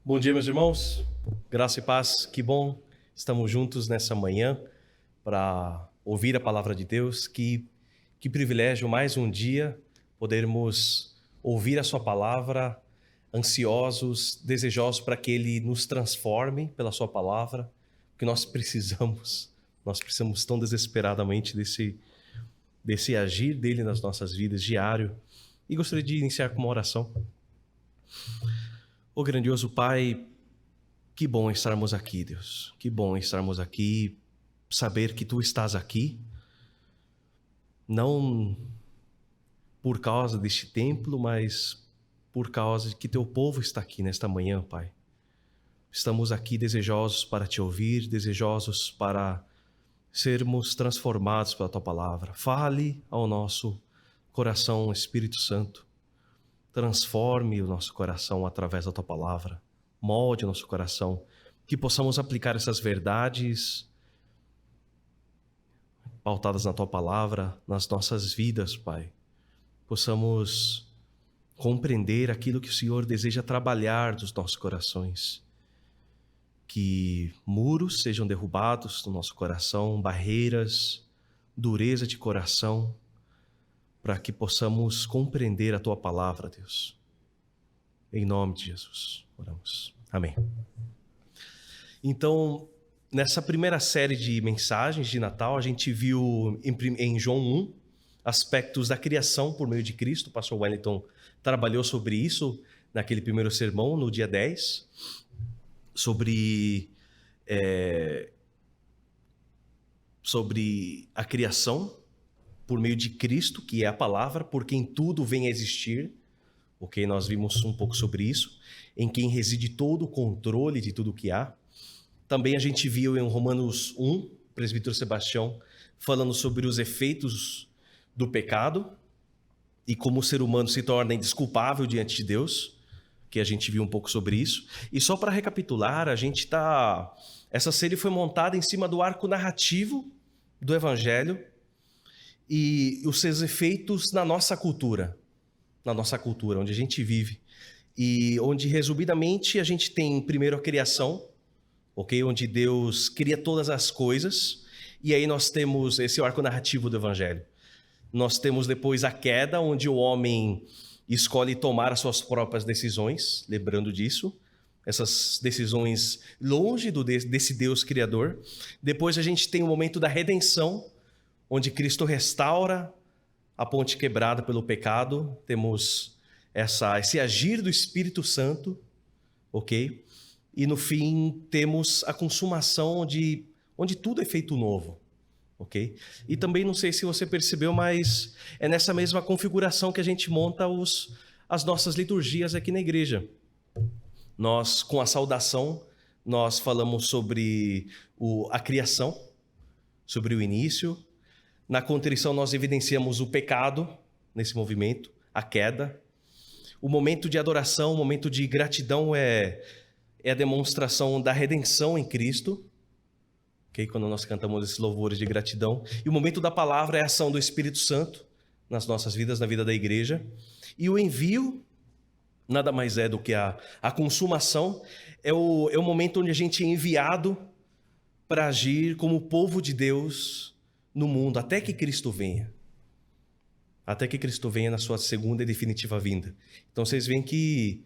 Bom dia, meus irmãos. Graça e paz. Que bom estamos juntos nessa manhã para ouvir a palavra de Deus. Que privilégio, mais um dia, podermos ouvir a sua palavra, ansiosos, desejosos para que Ele nos transforme pela sua palavra, porque nós precisamos tão desesperadamente desse agir dele nas nossas vidas diário. E gostaria de iniciar com uma oração. Ó grandioso Pai, que bom estarmos aqui, Deus. Que bom estarmos aqui, saber que Tu estás aqui, não por causa deste templo, mas por causa de que Teu povo está aqui nesta manhã, Pai. Estamos aqui desejosos para Te ouvir, desejosos para sermos transformados pela Tua palavra. Fale ao nosso coração, Espírito Santo. Transforme o nosso coração através da Tua palavra. Molde o nosso coração. Que possamos aplicar essas verdades pautadas na Tua palavra nas nossas vidas, Pai. Possamos compreender aquilo que o Senhor deseja trabalhar dos nossos corações. Que muros sejam derrubados no nosso coração, barreiras, dureza de coração, para que possamos compreender a Tua palavra, Deus. Em nome de Jesus, oramos. Amém. Então, nessa primeira série de mensagens de Natal, a gente viu em João 1 aspectos da criação por meio de Cristo. O pastor Wellington trabalhou sobre isso naquele primeiro sermão, no dia 10, sobre a criação por meio de Cristo, que é a palavra, por quem tudo vem a existir. Ok, nós vimos um pouco sobre isso, em quem reside todo o controle de tudo que há. Também a gente viu em Romanos 1, o presbítero Sebastião, falando sobre os efeitos do pecado e como o ser humano se torna indesculpável diante de Deus, que a gente viu um pouco sobre isso. E só para recapitular, essa série foi montada em cima do arco narrativo do Evangelho e os seus efeitos na nossa cultura, onde a gente vive. E onde, resumidamente, a gente tem primeiro a criação, ok? Onde Deus cria todas as coisas, e aí nós temos esse arco narrativo do Evangelho. Nós temos depois a queda, onde o homem escolhe tomar as suas próprias decisões, lembrando disso, essas decisões longe desse Deus Criador. Depois a gente tem o momento da redenção, onde Cristo restaura a ponte quebrada pelo pecado. Temos esse agir do Espírito Santo, ok? E no fim temos a consumação onde tudo é feito novo, ok? E também, não sei se você percebeu, mas é nessa mesma configuração que a gente monta as nossas liturgias aqui na igreja. Nós, com a saudação, nós falamos sobre a criação, sobre o início. Na contrição nós evidenciamos o pecado nesse movimento, a queda. O momento de adoração, o momento de gratidão é a demonstração da redenção em Cristo, okay? Quando nós cantamos esses louvores de gratidão. E o momento da palavra é a ação do Espírito Santo nas nossas vidas, na vida da igreja. E o envio nada mais é do que a consumação, é o momento onde a gente é enviado para agir como povo de Deus no mundo, até que Cristo venha. Até que Cristo venha na sua segunda e definitiva vinda. Então vocês veem que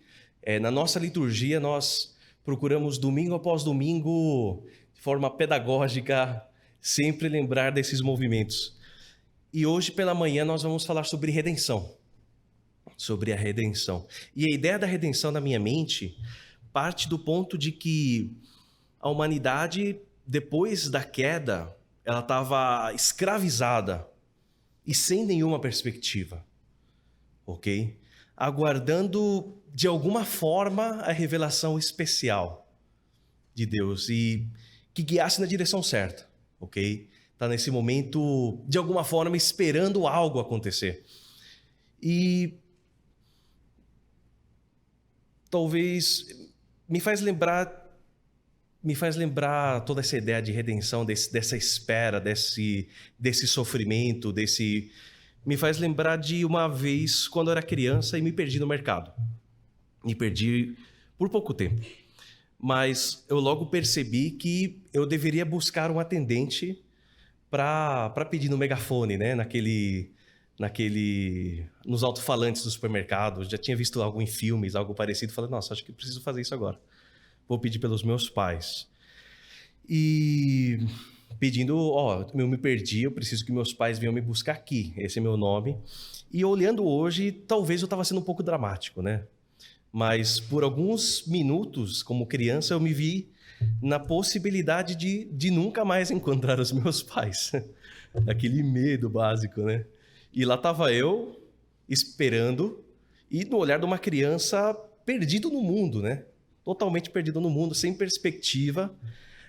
na nossa liturgia nós procuramos domingo após domingo, de forma pedagógica, sempre lembrar desses movimentos. E hoje pela manhã nós vamos falar sobre redenção. Sobre a redenção. E a ideia da redenção na minha mente parte do ponto de que a humanidade, depois da queda, ela estava escravizada e sem nenhuma perspectiva, ok? Aguardando, de alguma forma, a revelação especial de Deus e que guiasse na direção certa, ok? Está nesse momento, de alguma forma, esperando algo acontecer. E talvez me faz lembrar toda essa ideia de redenção, dessa espera, desse sofrimento, me faz lembrar de uma vez quando eu era criança e me perdi no mercado. Me perdi por pouco tempo. mas eu logo percebi que eu deveria buscar um atendente para pedir no megafone, né? Nos alto-falantes do supermercado. Já tinha visto algo em filmes, algo parecido. Falei, nossa, acho que preciso fazer isso agora. Vou pedir pelos meus pais. E pedindo, eu me perdi, eu preciso que meus pais venham me buscar aqui. Esse é meu nome. E olhando hoje, talvez eu estava sendo um pouco dramático, né? Mas por alguns minutos, como criança, eu me vi na possibilidade de nunca mais encontrar os meus pais. Aquele medo básico, né? E lá estava eu, esperando, e no olhar de uma criança perdido no mundo, né? Totalmente perdido no mundo, sem perspectiva,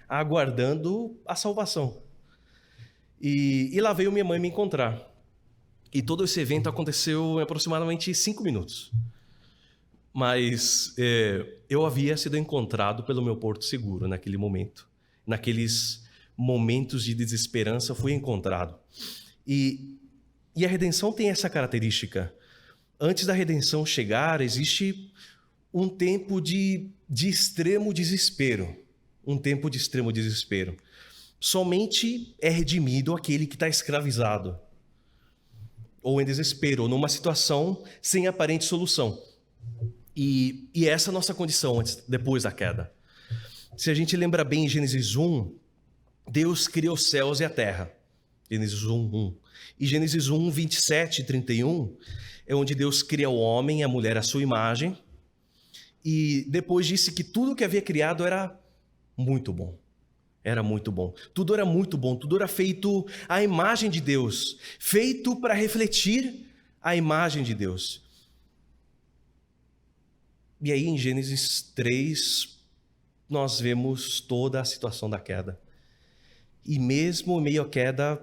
aguardando a salvação. E lá veio minha mãe me encontrar. E todo esse evento aconteceu em aproximadamente 5 minutos. Mas eu havia sido encontrado pelo meu porto seguro naquele momento. Naqueles momentos de desesperança, fui encontrado. E a redenção tem essa característica. Antes da redenção chegar, existe um tempo de extremo desespero. Um tempo de extremo desespero. Somente é redimido aquele que está escravizado, ou em desespero, ou numa situação sem aparente solução. E essa é a nossa condição depois da queda. Se a gente lembra bem em Gênesis 1, Deus criou os céus e a terra. Gênesis 1:1. E Gênesis 1, 27 e 31 é onde Deus cria o homem e a mulher à sua imagem. E depois disse que tudo que havia criado era muito bom. Era muito bom. Tudo era muito bom. Tudo era feito à imagem de Deus. Feito para refletir a imagem de Deus. E aí em Gênesis 3, nós vemos toda a situação da queda. E mesmo em meio à queda,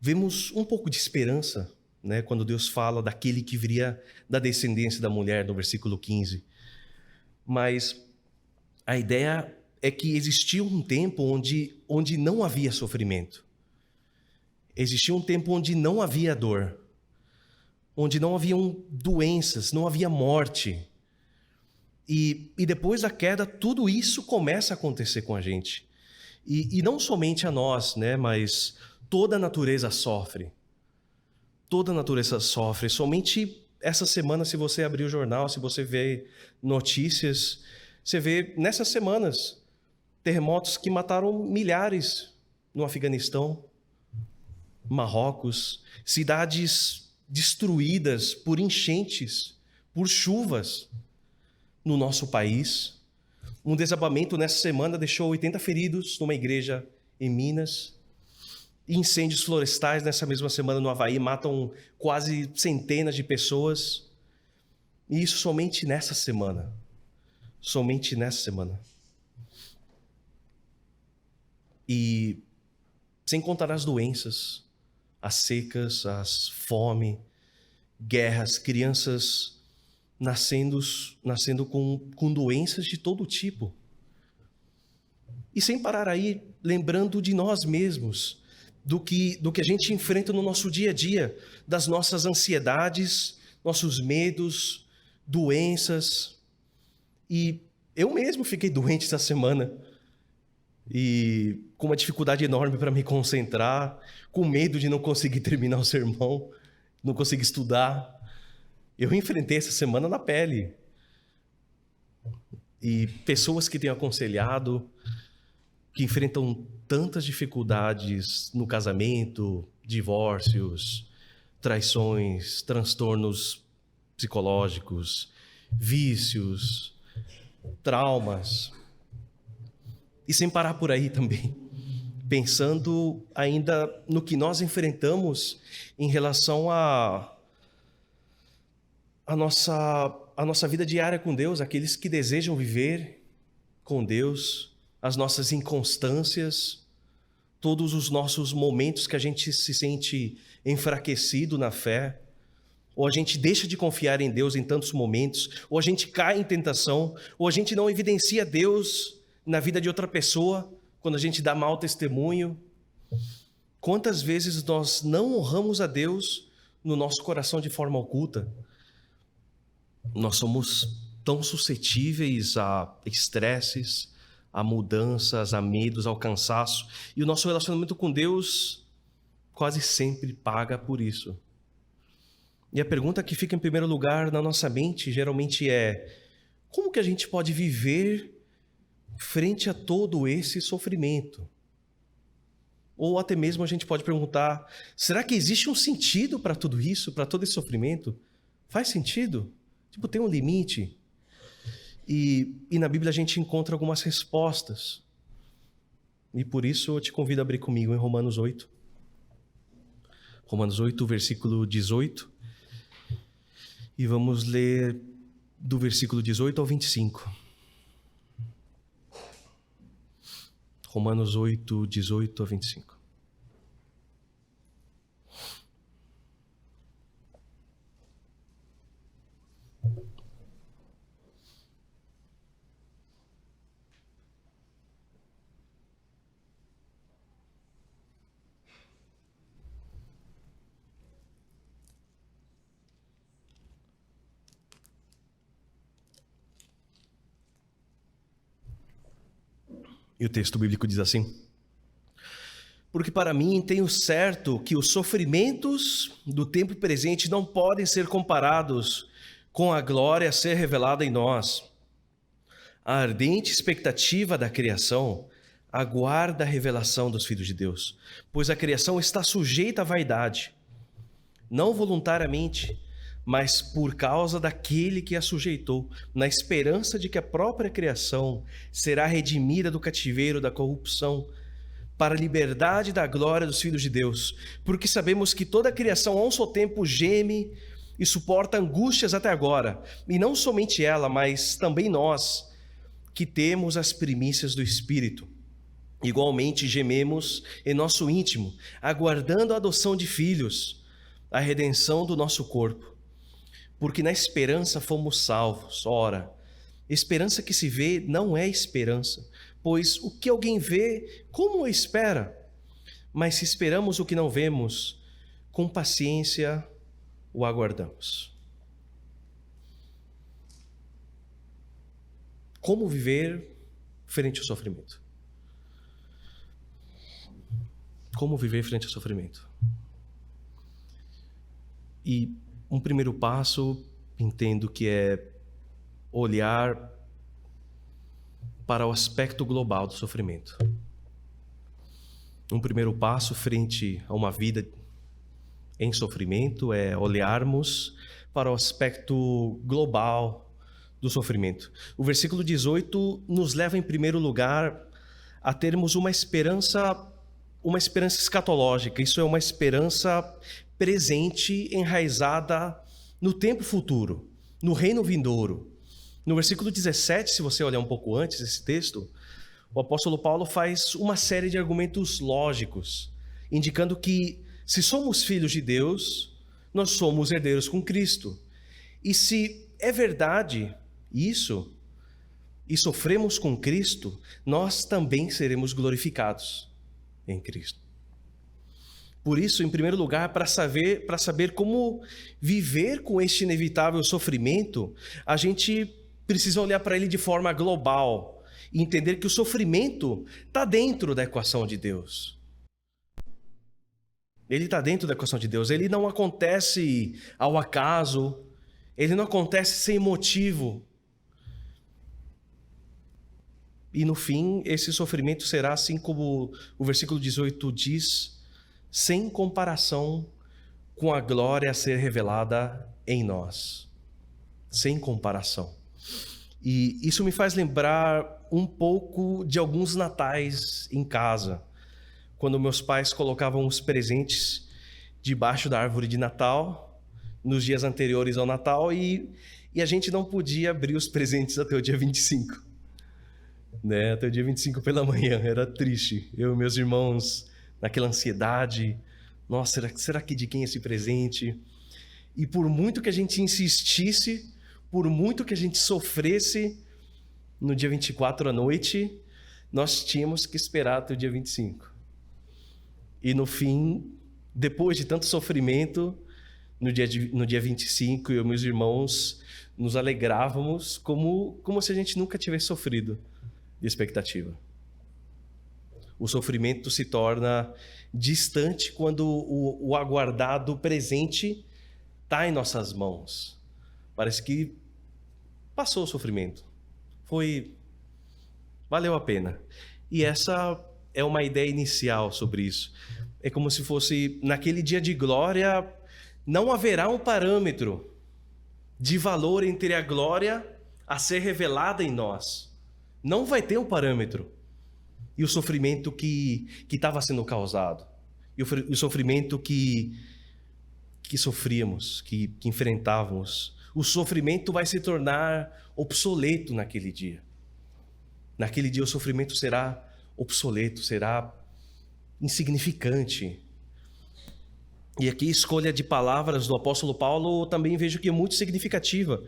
vemos um pouco de esperança, né? Quando Deus fala daquele que viria da descendência da mulher, no versículo 15. Mas a ideia é que existia um tempo onde não havia sofrimento. Existia um tempo onde não havia dor. Onde não haviam doenças, não havia morte. E depois da queda, tudo isso começa a acontecer com a gente. E não somente a nós, né? Mas toda a natureza sofre. Toda a natureza sofre. Somente essa semana, se você abrir o jornal, se você vê notícias, você vê nessas semanas terremotos que mataram milhares no Afeganistão, Marrocos, cidades destruídas por enchentes, por chuvas no nosso país. Um desabamento nessa semana deixou 80 feridos numa igreja em Minas. Incêndios florestais nessa mesma semana no Havaí matam quase centenas de pessoas. E isso somente nessa semana. Somente nessa semana. E sem contar as doenças, as secas, as fome, guerras, crianças nascendo com doenças de todo tipo. E sem parar aí, lembrando de nós mesmos, do que a gente enfrenta no nosso dia a dia, das nossas ansiedades, nossos medos, doenças. E eu mesmo fiquei doente essa semana, e com uma dificuldade enorme para me concentrar, com medo de não conseguir terminar o sermão, não conseguir estudar. Eu enfrentei essa semana na pele. E pessoas que tenho aconselhado, que enfrentam tantas dificuldades no casamento, divórcios, traições, transtornos psicológicos, vícios, traumas. E sem parar por aí também, pensando ainda no que nós enfrentamos em relação à nossa vida diária com Deus, aqueles que desejam viver com Deus, as nossas inconstâncias, todos os nossos momentos que a gente se sente enfraquecido na fé, ou a gente deixa de confiar em Deus em tantos momentos, ou a gente cai em tentação, ou a gente não evidencia Deus na vida de outra pessoa, quando a gente dá mau testemunho. Quantas vezes nós não honramos a Deus no nosso coração de forma oculta? Nós somos tão suscetíveis a estresses, a mudanças, a medos, ao cansaço. E o nosso relacionamento com Deus quase sempre paga por isso. E a pergunta que fica em primeiro lugar na nossa mente geralmente é: como que a gente pode viver frente a todo esse sofrimento? Ou até mesmo a gente pode perguntar: será que existe um sentido para tudo isso, para todo esse sofrimento? Faz sentido? Tipo, tem um limite? E na Bíblia a gente encontra algumas respostas. E por isso eu te convido a abrir comigo em Romanos 8. Romanos 8, versículo 18. E vamos ler do versículo 18 ao 25. Romanos 8, 18 a 25. E o texto bíblico diz assim: porque para mim tenho certo que os sofrimentos do tempo presente não podem ser comparados com a glória a ser revelada em nós. A ardente expectativa da criação aguarda a revelação dos filhos de Deus, pois a criação está sujeita à vaidade, não voluntariamente, mas por causa daquele que a sujeitou, na esperança de que a própria criação será redimida do cativeiro da corrupção, para a liberdade da glória dos filhos de Deus. Porque sabemos que toda a criação a um só tempo geme e suporta angústias até agora, e não somente ela, mas também nós, que temos as primícias do Espírito. Igualmente gememos em nosso íntimo, aguardando a adoção de filhos, a redenção do nosso corpo. Porque na esperança fomos salvos. Ora, esperança que se vê não é esperança, pois o que alguém vê, como espera? Mas se esperamos o que não vemos, com paciência o aguardamos. Como viver frente ao sofrimento? Como viver frente ao sofrimento? E um primeiro passo, entendo que é olhar para o aspecto global do sofrimento. Um primeiro passo frente a uma vida em sofrimento é olharmos para o aspecto global do sofrimento. O versículo 18 nos leva em primeiro lugar a termos uma esperança escatológica. Isso é uma esperança presente, enraizada no tempo futuro, no reino vindouro. No versículo 17, se você olhar um pouco antes desse texto, o apóstolo Paulo faz uma série de argumentos lógicos, indicando que se somos filhos de Deus, nós somos herdeiros com Cristo. E se é verdade isso, e sofremos com Cristo, nós também seremos glorificados em Cristo. Por isso, em primeiro lugar, para saber como viver com este inevitável sofrimento, a gente precisa olhar para ele de forma global e entender que o sofrimento está dentro da equação de Deus. Ele está dentro da equação de Deus. Ele não acontece ao acaso, ele não acontece sem motivo. E no fim, esse sofrimento será, assim como o versículo 18 diz, sem comparação com a glória a ser revelada em nós. Sem comparação. E isso me faz lembrar um pouco de alguns natais em casa, quando meus pais colocavam os presentes debaixo da árvore de Natal, nos dias anteriores ao Natal, e a gente não podia abrir os presentes até o dia 25. Né? Até o dia 25 pela manhã, era triste. Eu e meus irmãos, naquela ansiedade, nossa, será que de quem é esse presente? E por muito que a gente insistisse, por muito que a gente sofresse, no dia 24 à noite, nós tínhamos que esperar até o dia 25. E no fim, depois de tanto sofrimento, No dia 25, eu e meus irmãos nos alegrávamos como se a gente nunca tivesse sofrido de expectativa. O sofrimento se torna distante quando o aguardado presente está em nossas mãos. Parece que passou o sofrimento. Valeu a pena. E essa é uma ideia inicial sobre isso. É como se fosse, naquele dia de glória, não haverá um parâmetro de valor entre a glória a ser revelada em nós. Não vai ter um parâmetro. E o sofrimento que estava sendo causado. E o sofrimento que sofríamos, que enfrentávamos. O sofrimento vai se tornar obsoleto naquele dia. Naquele dia o sofrimento será obsoleto, será insignificante. E aqui a escolha de palavras do apóstolo Paulo também vejo que é muito significativa,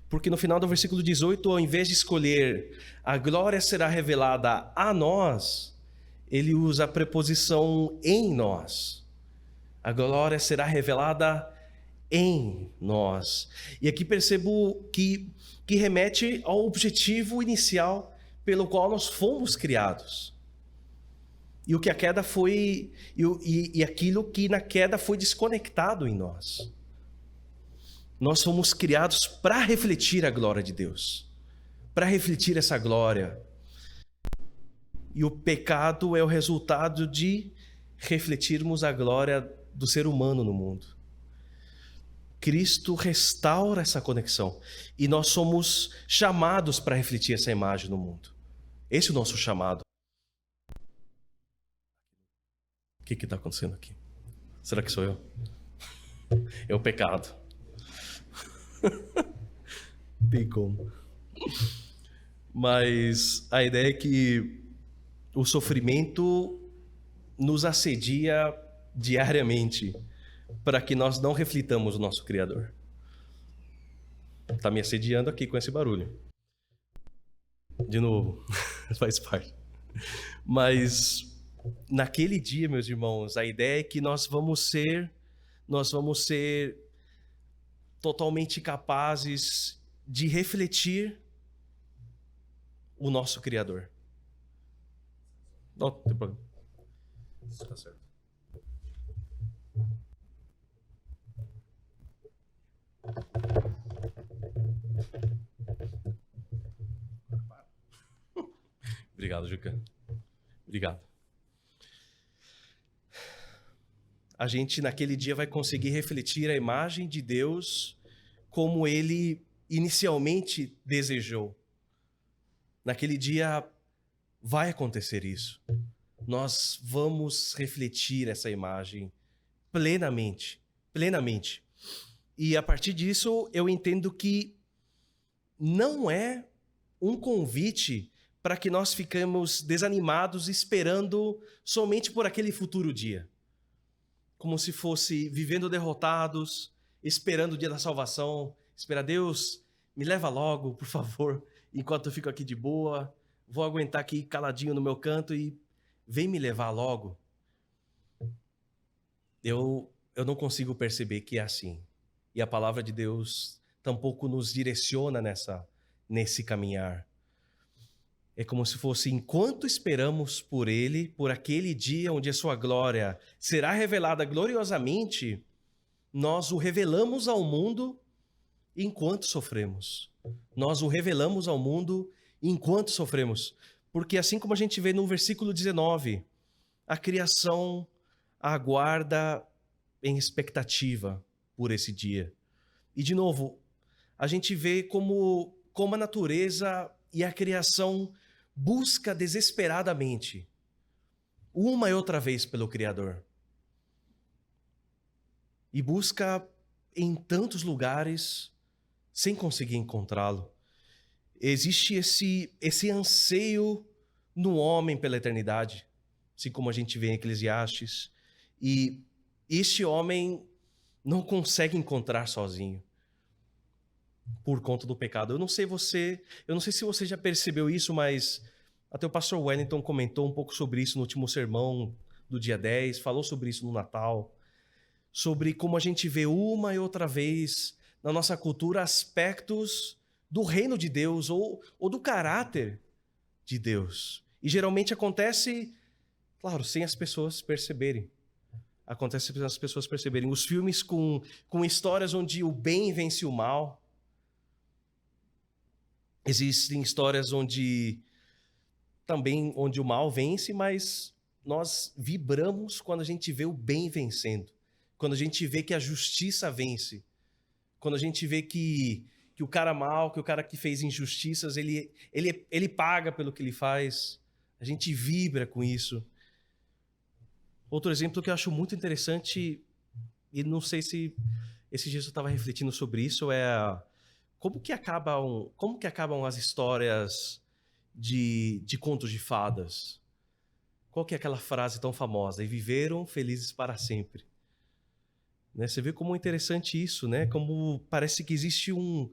porque no final do versículo 18, ao invés de escolher a glória será revelada a nós, ele usa a preposição em nós. A glória será revelada em nós. E aqui percebo que remete ao objetivo inicial pelo qual nós fomos criados. E o que a queda foi, e aquilo que na queda foi desconectado em nós. Nós fomos criados para refletir a glória de Deus, para refletir essa glória. E o pecado é o resultado de refletirmos a glória do ser humano no mundo. Cristo restaura essa conexão e nós somos chamados para refletir essa imagem no mundo. Esse é o nosso chamado. O que está acontecendo aqui? Será que sou eu? É o pecado. Tem como. Mas a ideia é que o sofrimento nos assedia diariamente para que nós não reflitamos o nosso Criador. Está me assediando aqui com esse barulho. De novo, faz parte. Mas naquele dia, meus irmãos, a ideia é que nós vamos ser totalmente capazes de refletir o nosso Criador. Não tem problema. Está certo. Obrigado, Juca. Obrigado. A gente naquele dia vai conseguir refletir a imagem de Deus como Ele inicialmente desejou. Naquele dia vai acontecer isso. Nós vamos refletir essa imagem plenamente. E a partir disso eu entendo que não é um convite para que nós ficamos desanimados esperando somente por aquele futuro dia. Como se fosse vivendo derrotados, esperando o dia da salvação, esperar Deus, me leva logo, por favor, enquanto eu fico aqui de boa, vou aguentar aqui caladinho no meu canto e vem me levar logo. Eu não consigo perceber que é assim. E a palavra de Deus tampouco nos direciona nesse caminhar. É como se fosse, enquanto esperamos por Ele, por aquele dia onde a sua glória será revelada gloriosamente, nós o revelamos ao mundo enquanto sofremos. Nós o revelamos ao mundo enquanto sofremos. Porque assim como a gente vê no versículo 19, a criação aguarda em expectativa por esse dia. E de novo, a gente vê como a natureza e a criação busca desesperadamente, uma e outra vez pelo Criador. E busca em tantos lugares sem conseguir encontrá-lo. Existe esse anseio no homem pela eternidade, assim como a gente vê em Eclesiastes. E este homem não consegue encontrar sozinho por conta do pecado. Eu não sei se você já percebeu isso, mas até o pastor Wellington comentou um pouco sobre isso no último sermão do dia 10, falou sobre isso no Natal. sobre como a gente vê uma e outra vez na nossa cultura aspectos do reino de Deus ou do caráter de Deus. E geralmente acontece, claro, sem as pessoas perceberem. Acontece sem as pessoas perceberem. Os filmes com histórias onde o bem vence o mal. Existem histórias onde o mal vence, mas nós vibramos quando a gente vê o bem vencendo. Quando a gente vê que a justiça vence. Quando a gente vê que o cara mal, que o cara que fez injustiças, ele paga pelo que ele faz. A gente vibra com isso. Outro exemplo que eu acho muito interessante, e não sei se esses dias eu estava refletindo sobre isso, é como que acabam as histórias de contos de fadas? Qual que é aquela frase tão famosa? E viveram felizes para sempre. Né? Você vê como é interessante isso, né? Como parece que existe um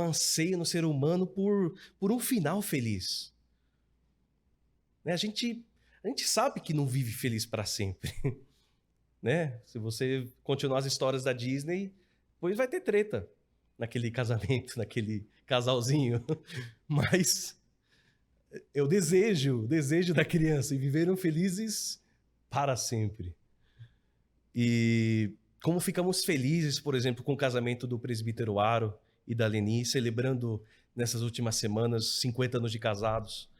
anseio no ser humano por um final feliz. Né? A gente sabe que não vive feliz para sempre. Né? Se você continuar as histórias da Disney, depois vai ter treta naquele casamento, naquele casalzinho. Mas eu desejo da criança e viveram felizes para sempre. E como ficamos felizes, por exemplo, com o casamento do presbítero Aro e da Leni, celebrando nessas últimas semanas 50 anos de casados.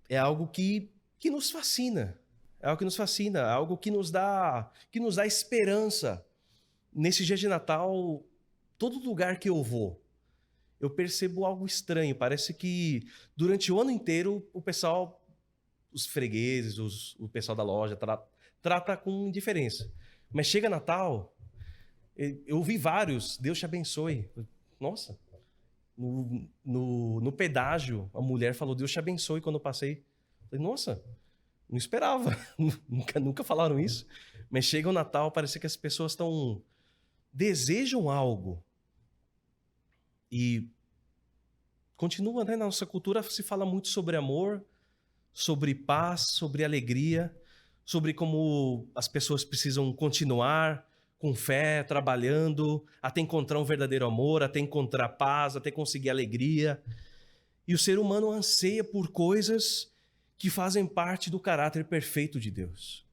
É algo que nos fascina. É algo que nos fascina, é algo que nos dá esperança. Nesse dia de Natal, todo lugar que eu vou, eu percebo algo estranho. Parece que durante o ano inteiro o pessoal, os fregueses, o pessoal da loja trata com indiferença. Mas chega Natal, eu ouvi vários, Deus te abençoe. Nossa, no pedágio, a mulher falou, Deus te abençoe quando eu passei. Eu falei, nossa, não esperava, nunca falaram isso. Mas chega o Natal, parece que as pessoas desejam algo. E continua, né? Na nossa cultura se fala muito sobre amor, sobre paz, sobre alegria, sobre como as pessoas precisam continuar com fé, trabalhando, até encontrar um verdadeiro amor, até encontrar paz, até conseguir alegria. E o ser humano anseia por coisas que fazem parte do caráter perfeito de Deus.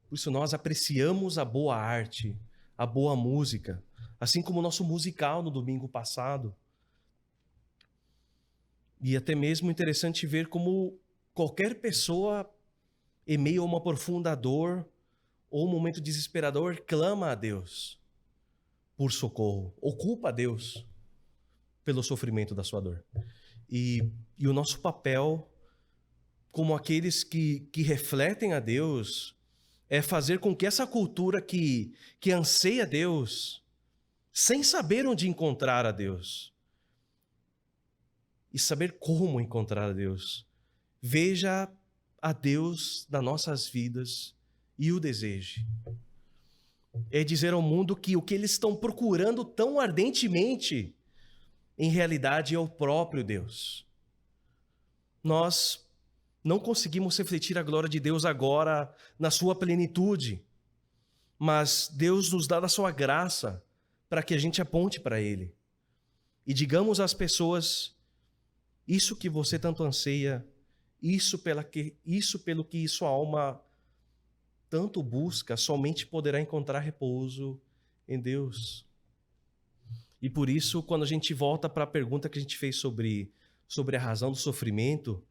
Por isso nós apreciamos a boa arte, a boa música, assim como o nosso musical no domingo passado. E até mesmo interessante ver como qualquer pessoa, em meio a uma profunda dor ou um momento desesperador, clama a Deus por socorro, ou culpa a Deus pelo sofrimento da sua dor. E o nosso papel, como aqueles que refletem a Deus, é fazer com que essa cultura que anseia Deus, sem saber onde encontrar a Deus, e saber como encontrar a Deus, veja a Deus nas nossas vidas e o deseje. É dizer ao mundo que o que eles estão procurando tão ardentemente, em realidade é o próprio Deus. Nós não conseguimos refletir a glória de Deus agora na sua plenitude, mas Deus nos dá da sua graça para que a gente aponte para Ele. E digamos às pessoas, isso que você tanto anseia, isso pelo que sua alma tanto busca, somente poderá encontrar repouso em Deus. E por isso, quando a gente volta para a pergunta que a gente fez sobre a razão do sofrimento,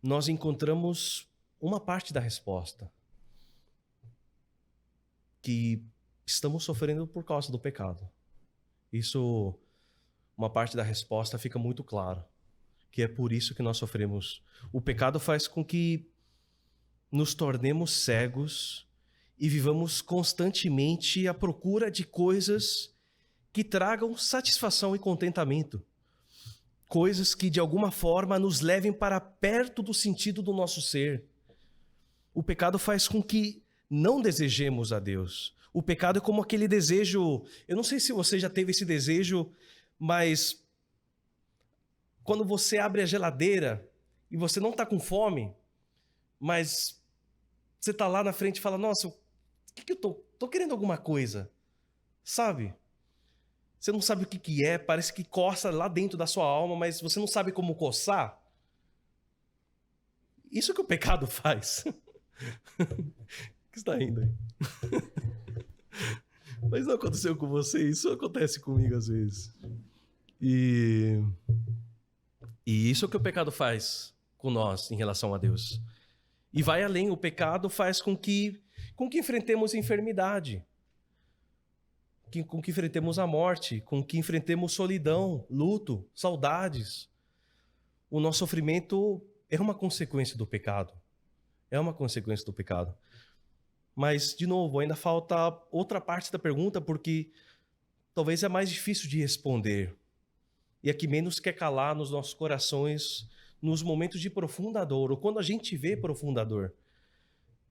nós encontramos uma parte da resposta. Que estamos sofrendo por causa do pecado. Isso, uma parte da resposta fica muito claro. Que é por isso que nós sofremos. O pecado faz com que nos tornemos cegos e vivamos constantemente à procura de coisas que tragam satisfação e contentamento. Coisas que, de alguma forma, nos levem para perto do sentido do nosso ser. O pecado faz com que não desejemos a Deus. O pecado é como aquele desejo... Eu não sei se você já teve esse desejo, mas quando você abre a geladeira e você não está com fome, mas você está lá na frente e fala, nossa, que eu tô querendo alguma coisa, sabe? Você não sabe o que é, parece que coça lá dentro da sua alma, mas você não sabe como coçar. Isso que o pecado faz. Que está rindo aí? Mas não aconteceu com você, isso acontece comigo às vezes. E isso é o que o pecado faz com nós em relação a Deus. E vai além, o pecado faz com que enfrentemos enfermidade, com que enfrentemos a morte, com que enfrentemos solidão, luto, saudades. O nosso sofrimento é uma consequência do pecado. É uma consequência do pecado. Mas, de novo, ainda falta outra parte da pergunta, porque talvez é mais difícil de responder. E a que menos quer calar nos nossos corações nos momentos de profunda dor, ou quando a gente vê profunda dor.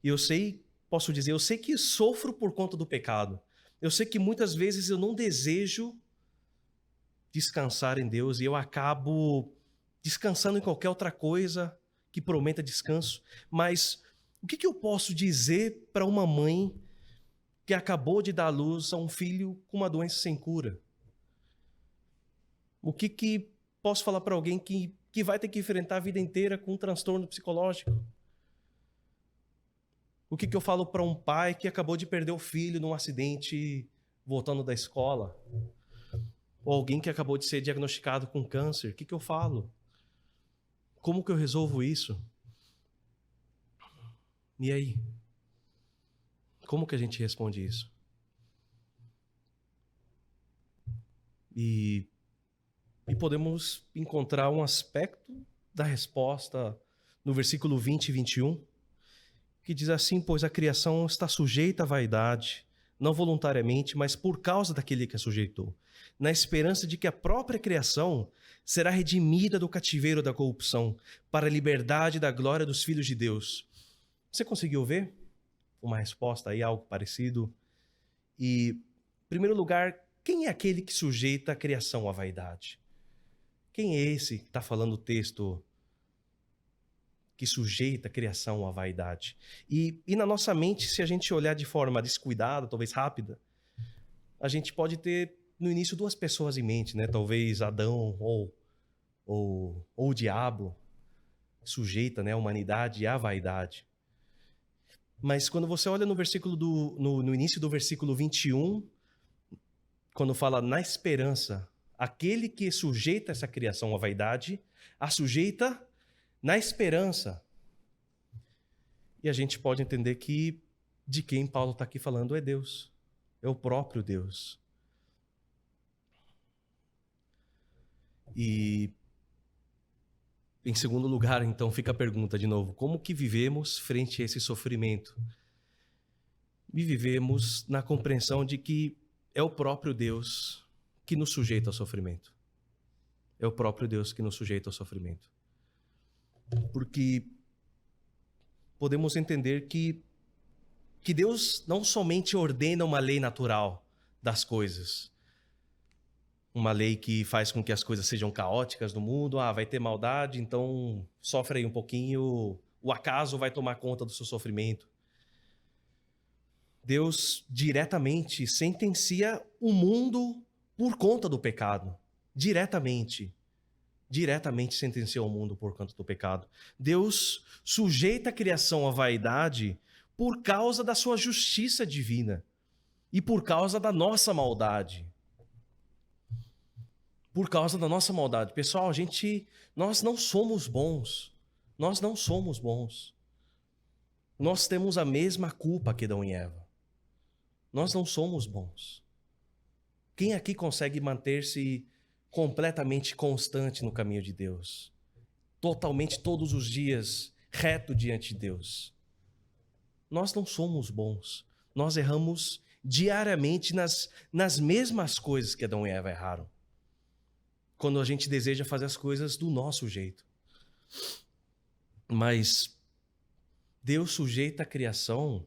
E eu sei, posso dizer, eu sei que sofro por conta do pecado. Eu sei que muitas vezes eu não desejo descansar em Deus e eu acabo descansando em qualquer outra coisa que prometa descanso. Mas o que eu posso dizer para uma mãe que acabou de dar à luz a um filho com uma doença sem cura? O que posso falar para alguém que vai ter que enfrentar a vida inteira com um transtorno psicológico? O que eu falo para um pai que acabou de perder o filho num acidente voltando da escola? Ou alguém que acabou de ser diagnosticado com câncer? O que eu falo? Como que eu resolvo isso? E aí? Como que a gente responde isso? E podemos encontrar um aspecto da resposta no versículo 20 e 21, que diz assim: pois a criação está sujeita à vaidade, não voluntariamente, mas por causa daquele que a sujeitou, na esperança de que a própria criação será redimida do cativeiro da corrupção, para a liberdade da glória dos filhos de Deus. Você conseguiu ver uma resposta aí, algo parecido? E, em primeiro lugar, quem é aquele que sujeita a criação à vaidade? Quem é esse que está falando o texto que sujeita a criação à vaidade? E na nossa mente, se a gente olhar de forma descuidada, talvez rápida, a gente pode ter no início duas pessoas em mente, né? Talvez Adão ou o diabo sujeita, né, a humanidade à vaidade. Mas quando você olha no versículo no início do versículo 21, quando fala na esperança, aquele que sujeita essa criação à vaidade, a sujeita na esperança. E a gente pode entender que de quem Paulo está aqui falando é Deus. É o próprio Deus. E, em segundo lugar, então, fica a pergunta de novo: como que vivemos frente a esse sofrimento? E vivemos na compreensão de que é o próprio Deus que nos sujeita ao sofrimento. É o próprio Deus que nos sujeita ao sofrimento. Porque podemos entender que Deus não somente ordena uma lei natural das coisas, uma lei que faz com que as coisas sejam caóticas no mundo, vai ter maldade, então sofre aí um pouquinho, o acaso vai tomar conta do seu sofrimento. Deus diretamente sentencia o mundo por conta do pecado. Diretamente sentenciou o mundo por conta do pecado. Deus sujeita a criação à vaidade por causa da sua justiça divina e por causa da nossa maldade. Por causa da nossa maldade. Pessoal, nós não somos bons. Nós não somos bons. Nós temos a mesma culpa que Adão e Eva. Nós não somos bons. Quem aqui consegue manter-se completamente constante no caminho de Deus? Totalmente, todos os dias, reto diante de Deus? Nós não somos bons. Nós erramos diariamente nas mesmas coisas que Adão e Eva erraram. Quando a gente deseja fazer as coisas do nosso jeito. Mas Deus sujeita a criação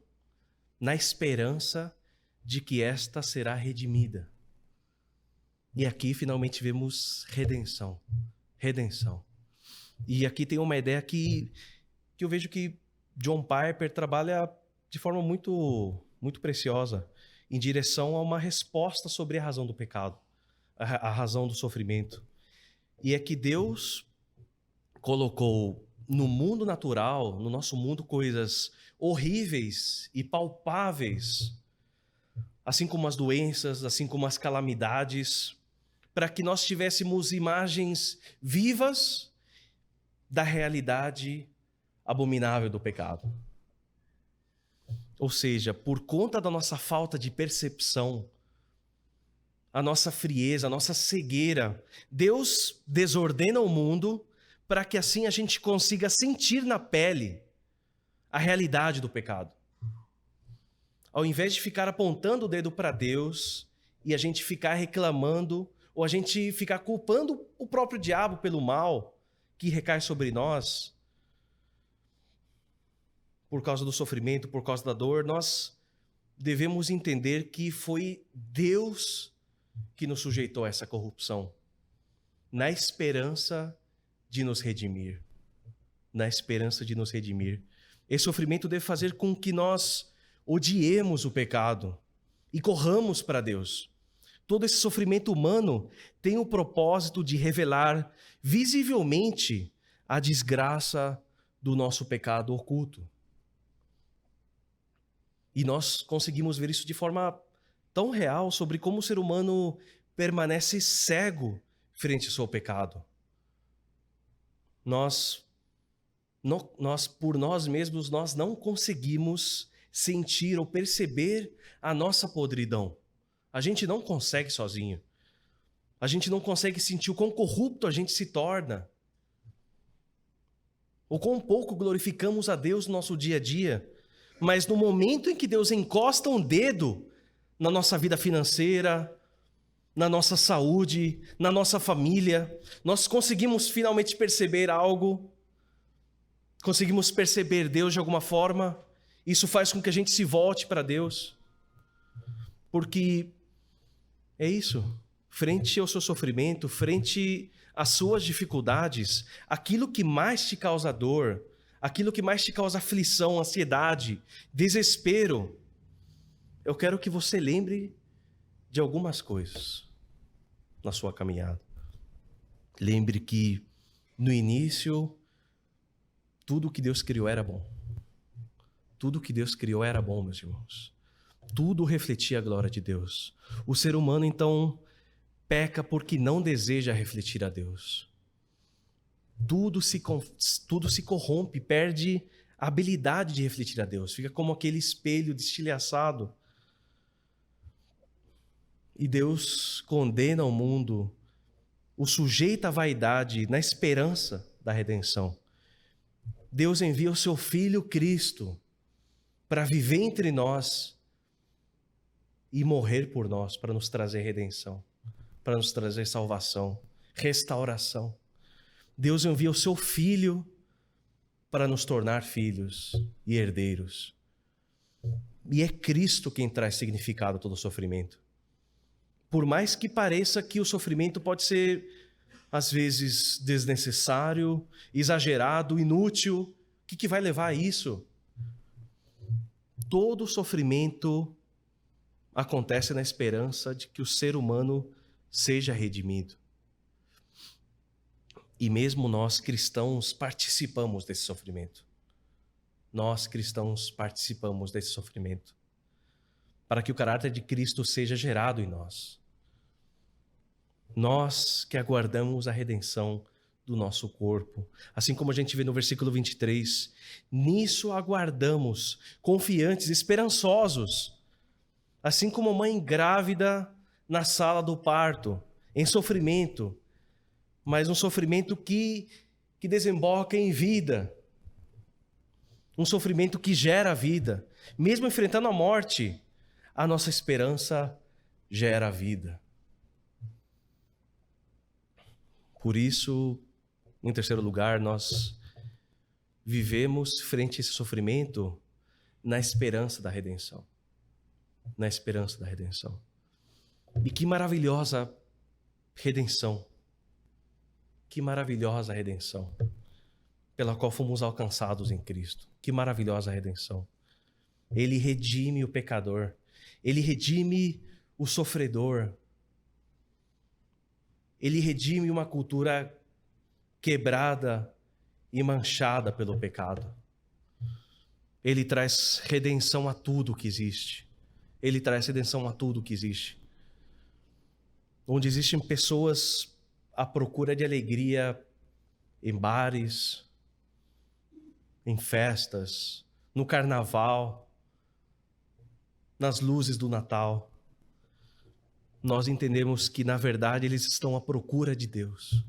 na esperança de que esta será redimida. E aqui finalmente vemos redenção. Redenção. E aqui tem uma ideia que eu vejo que John Piper trabalha de forma muito muito preciosa, em direção a uma resposta sobre a razão do pecado, a razão do sofrimento. E é que Deus colocou no mundo natural, no nosso mundo, coisas horríveis e palpáveis, assim como as doenças, assim como as calamidades, para que nós tivéssemos imagens vivas da realidade abominável do pecado. Ou seja, por conta da nossa falta de percepção, a nossa frieza, a nossa cegueira, Deus desordena o mundo para que assim a gente consiga sentir na pele a realidade do pecado. Ao invés de ficar apontando o dedo para Deus e a gente ficar reclamando, ou a gente ficar culpando o próprio diabo pelo mal que recai sobre nós, por causa do sofrimento, por causa da dor, nós devemos entender que foi Deus que nos sujeitou a essa corrupção, na esperança de nos redimir. Na esperança de nos redimir. Esse sofrimento deve fazer com que nós odiemos o pecado e corramos para Deus. Todo esse sofrimento humano tem o propósito de revelar visivelmente a desgraça do nosso pecado oculto. E nós conseguimos ver isso de forma tão real sobre como o ser humano permanece cego frente ao seu pecado. Nós por nós mesmos, nós não conseguimos sentir ou perceber a nossa podridão. A gente não consegue sozinho. A gente não consegue sentir o quão corrupto a gente se torna. O quão pouco glorificamos a Deus no nosso dia a dia. Mas no momento em que Deus encosta um dedo na nossa vida financeira, na nossa saúde, na nossa família, nós conseguimos finalmente perceber algo, conseguimos perceber Deus de alguma forma. Isso faz com que a gente se volte para Deus. Porque é isso, frente ao seu sofrimento, frente às suas dificuldades, aquilo que mais te causa dor, aquilo que mais te causa aflição, ansiedade, desespero, eu quero que você lembre de algumas coisas na sua caminhada. Lembre que no início, tudo que Deus criou era bom. Tudo que Deus criou era bom, meus irmãos. Tudo refletia a glória de Deus. O ser humano, então, peca porque não deseja refletir a Deus. Tudo se corrompe, perde a habilidade de refletir a Deus. Fica como aquele espelho destilhaçado. E Deus condena o mundo, o sujeita à vaidade, na esperança da redenção. Deus envia o seu Filho Cristo para viver entre nós e morrer por nós, para nos trazer redenção, para nos trazer salvação, restauração. Deus envia o seu Filho para nos tornar filhos e herdeiros. E é Cristo quem traz significado a todo sofrimento. Por mais que pareça que o sofrimento pode ser, às vezes, desnecessário, exagerado, inútil, o que vai levar a isso? Todo sofrimento acontece na esperança de que o ser humano seja redimido. E mesmo nós, cristãos, participamos desse sofrimento. Nós, cristãos, participamos desse sofrimento, para que o caráter de Cristo seja gerado em nós. Nós que aguardamos a redenção do nosso corpo. Assim como a gente vê no versículo 23, nisso aguardamos, confiantes, esperançosos, assim como a mãe grávida na sala do parto, em sofrimento, mas um sofrimento que desemboca em vida, um sofrimento que gera vida. Mesmo enfrentando a morte, a nossa esperança gera vida. Por isso, em terceiro lugar, nós vivemos frente a esse sofrimento na esperança da redenção. Na esperança da redenção. E que maravilhosa redenção. Que maravilhosa redenção pela qual fomos alcançados em Cristo. Que maravilhosa redenção. Ele redime o pecador. Ele redime o sofredor. Ele redime uma cultura quebrada e manchada pelo pecado. Ele traz redenção a tudo que existe. Ele traz redenção a tudo que existe. Onde existem pessoas à procura de alegria em bares, em festas, no carnaval, nas luzes do Natal, nós entendemos que, na verdade, eles estão à procura de Deus.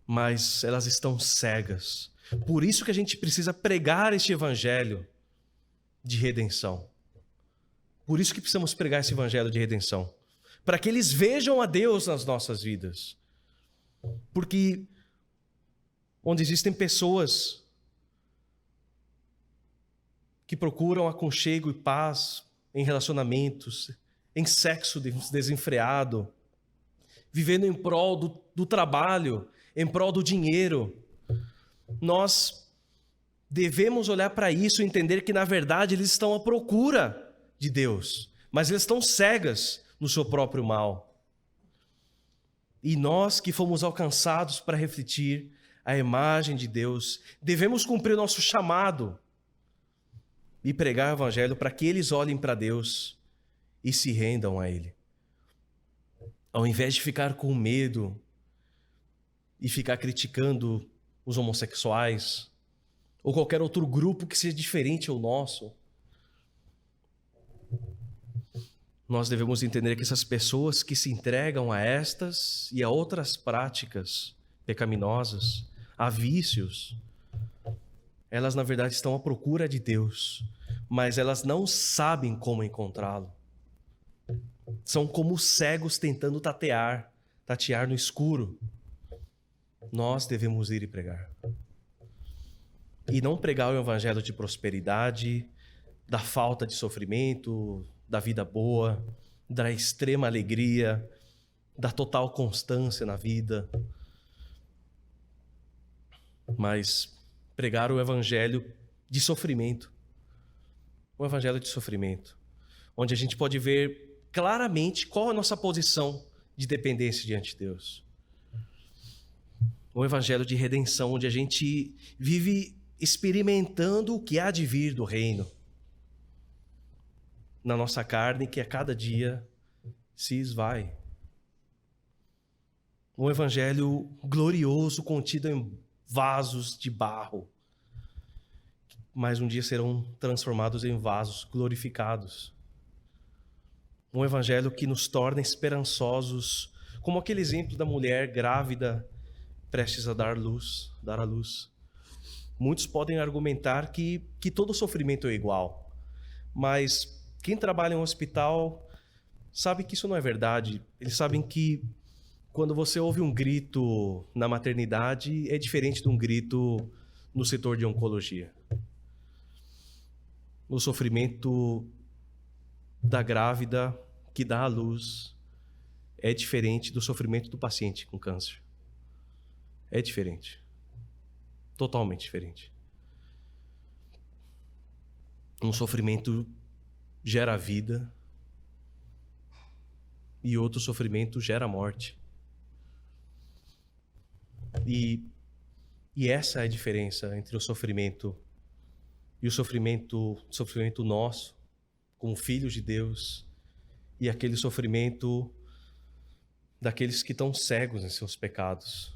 Mas elas estão cegas. Por isso que a gente precisa pregar este evangelho de redenção. Por isso que precisamos pregar esse evangelho de redenção. Para que eles vejam a Deus nas nossas vidas. Porque onde existem pessoas que procuram aconchego e paz em relacionamentos, em sexo desenfreado, vivendo em prol do trabalho, em prol do dinheiro, nós devemos olhar para isso e entender que, na verdade, eles estão à procura de Deus, mas eles estão cegas no seu próprio mal. E nós que fomos alcançados para refletir a imagem de Deus, devemos cumprir o nosso chamado e pregar o evangelho para que eles olhem para Deus e se rendam a Ele. Ao invés de ficar com medo e ficar criticando os homossexuais ou qualquer outro grupo que seja diferente ao nosso, nós devemos entender que essas pessoas que se entregam a estas e a outras práticas pecaminosas, a vícios, elas na verdade estão à procura de Deus, mas elas não sabem como encontrá-lo. São como cegos tentando tatear no escuro. Nós devemos ir e pregar. E não pregar o evangelho de prosperidade, da falta de sofrimento, da vida boa, da extrema alegria, da total constância na vida. Mas pregar o evangelho de sofrimento. O evangelho de sofrimento. Onde a gente pode ver claramente qual é a nossa posição de dependência diante de Deus. O evangelho de redenção, onde a gente vive experimentando o que há de vir do reino na nossa carne, que a cada dia se esvai. Um evangelho glorioso contido em vasos de barro, mas um dia serão transformados em vasos glorificados. Um evangelho que nos torna esperançosos, como aquele exemplo da mulher grávida prestes a dar à luz. Muitos podem argumentar que todo sofrimento é igual, mas quem trabalha em um hospital sabe que isso não é verdade. Eles sabem que quando você ouve um grito na maternidade, é diferente de um grito no setor de oncologia. O sofrimento da grávida que dá à luz é diferente do sofrimento do paciente com câncer. É diferente. Totalmente diferente. Um sofrimento gera vida e outro sofrimento gera morte. E essa é a diferença entre o sofrimento e o sofrimento nosso, como filhos de Deus, e aquele sofrimento daqueles que estão cegos em seus pecados.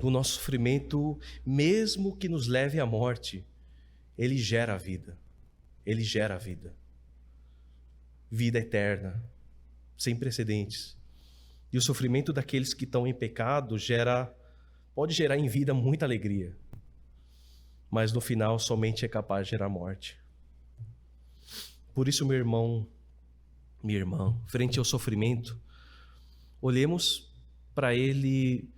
O nosso sofrimento, mesmo que nos leve à morte, ele gera vida. Ele gera vida. Vida eterna, sem precedentes. E o sofrimento daqueles que estão em pecado pode gerar em vida muita alegria, mas no final somente é capaz de gerar morte. Por isso, meu irmão, minha irmã, frente ao sofrimento, olhemos para ele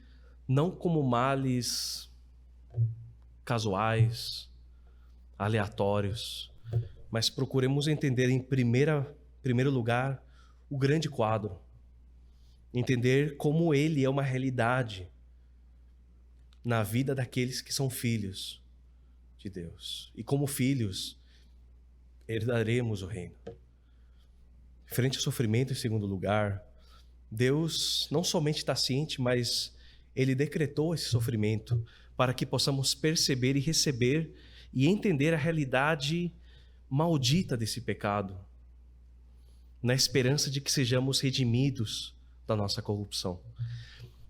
não como males casuais, aleatórios, mas procuremos entender em primeiro lugar o grande quadro. Entender como ele é uma realidade na vida daqueles que são filhos de Deus. E como filhos, herdaremos o reino. Frente ao sofrimento, em segundo lugar, Deus não somente está ciente, mas Ele decretou esse sofrimento para que possamos perceber e receber e entender a realidade maldita desse pecado, na esperança de que sejamos redimidos da nossa corrupção.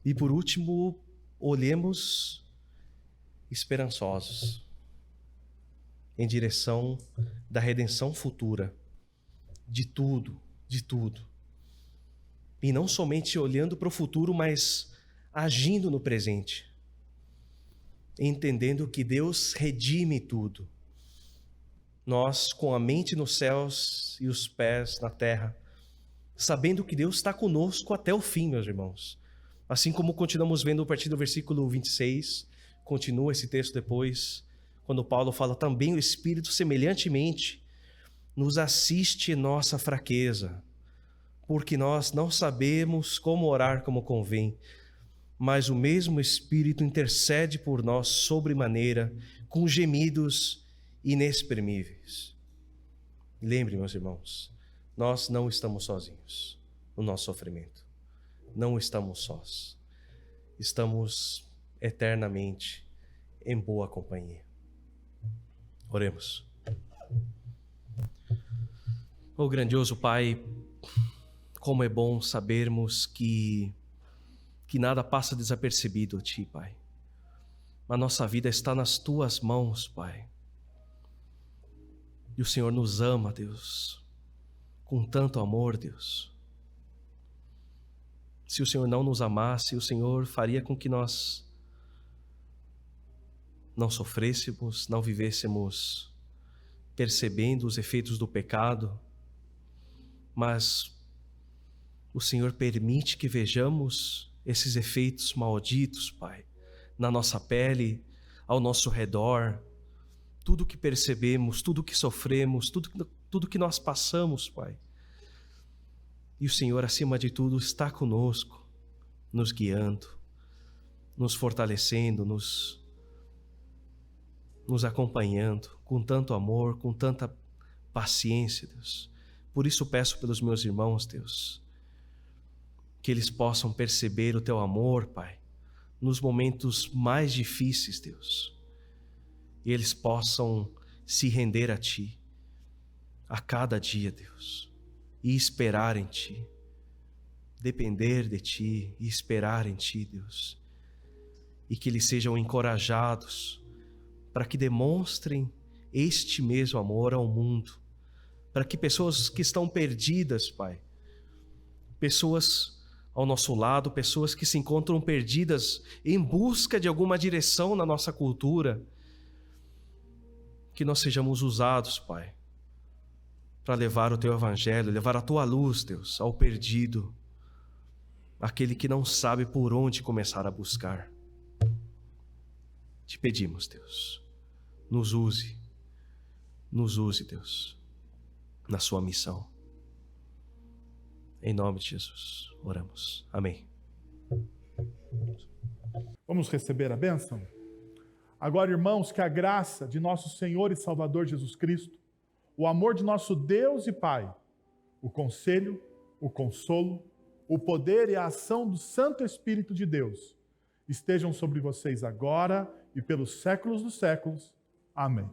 E por último, olhemos esperançosos em direção da redenção futura de tudo. E não somente olhando para o futuro, mas agindo no presente, entendendo que Deus redime tudo. Nós, com a mente nos céus e os pés na terra, sabendo que Deus está conosco até o fim, meus irmãos. Assim como continuamos vendo a partir do versículo 26, continua esse texto depois, quando Paulo fala também o Espírito semelhantemente nos assiste em nossa fraqueza, porque nós não sabemos como orar como convém, mas o mesmo Espírito intercede por nós sobremaneira, com gemidos inexprimíveis. Lembre, meus irmãos, nós não estamos sozinhos no nosso sofrimento. Não estamos sós. Estamos eternamente em boa companhia. Oremos. Oh, grandioso Pai, como é bom sabermos que nada passa desapercebido a Ti, Pai. A nossa vida está nas Tuas mãos, Pai. E o Senhor nos ama, Deus, com tanto amor, Deus. Se o Senhor não nos amasse, o Senhor faria com que nós não sofrêssemos, não vivêssemos percebendo os efeitos do pecado, mas o Senhor permite que vejamos esses efeitos malditos, Pai, na nossa pele, ao nosso redor, tudo que percebemos, tudo que sofremos, tudo que nós passamos, Pai. E o Senhor, acima de tudo, está conosco, nos guiando, nos fortalecendo, nos acompanhando com tanto amor, com tanta paciência, Deus. Por isso peço pelos meus irmãos, Deus, que eles possam perceber o Teu amor, Pai, nos momentos mais difíceis, Deus. E eles possam se render a Ti, a cada dia, Deus, e esperar em Ti, depender de Ti e esperar em Ti, Deus. E que eles sejam encorajados para que demonstrem este mesmo amor ao mundo, para que pessoas que estão perdidas, Pai, pessoas ao nosso lado, pessoas que se encontram perdidas em busca de alguma direção na nossa cultura, que nós sejamos usados, Pai, para levar o Teu Evangelho, levar a Tua luz, Deus, ao perdido, aquele que não sabe por onde começar a buscar. Te pedimos, Deus, nos use, Deus, na Sua missão. Em nome de Jesus, oramos. Amém. Vamos receber a bênção? Agora, irmãos, que a graça de nosso Senhor e Salvador Jesus Cristo, o amor de nosso Deus e Pai, o conselho, o consolo, o poder e a ação do Santo Espírito de Deus estejam sobre vocês agora e pelos séculos dos séculos. Amém.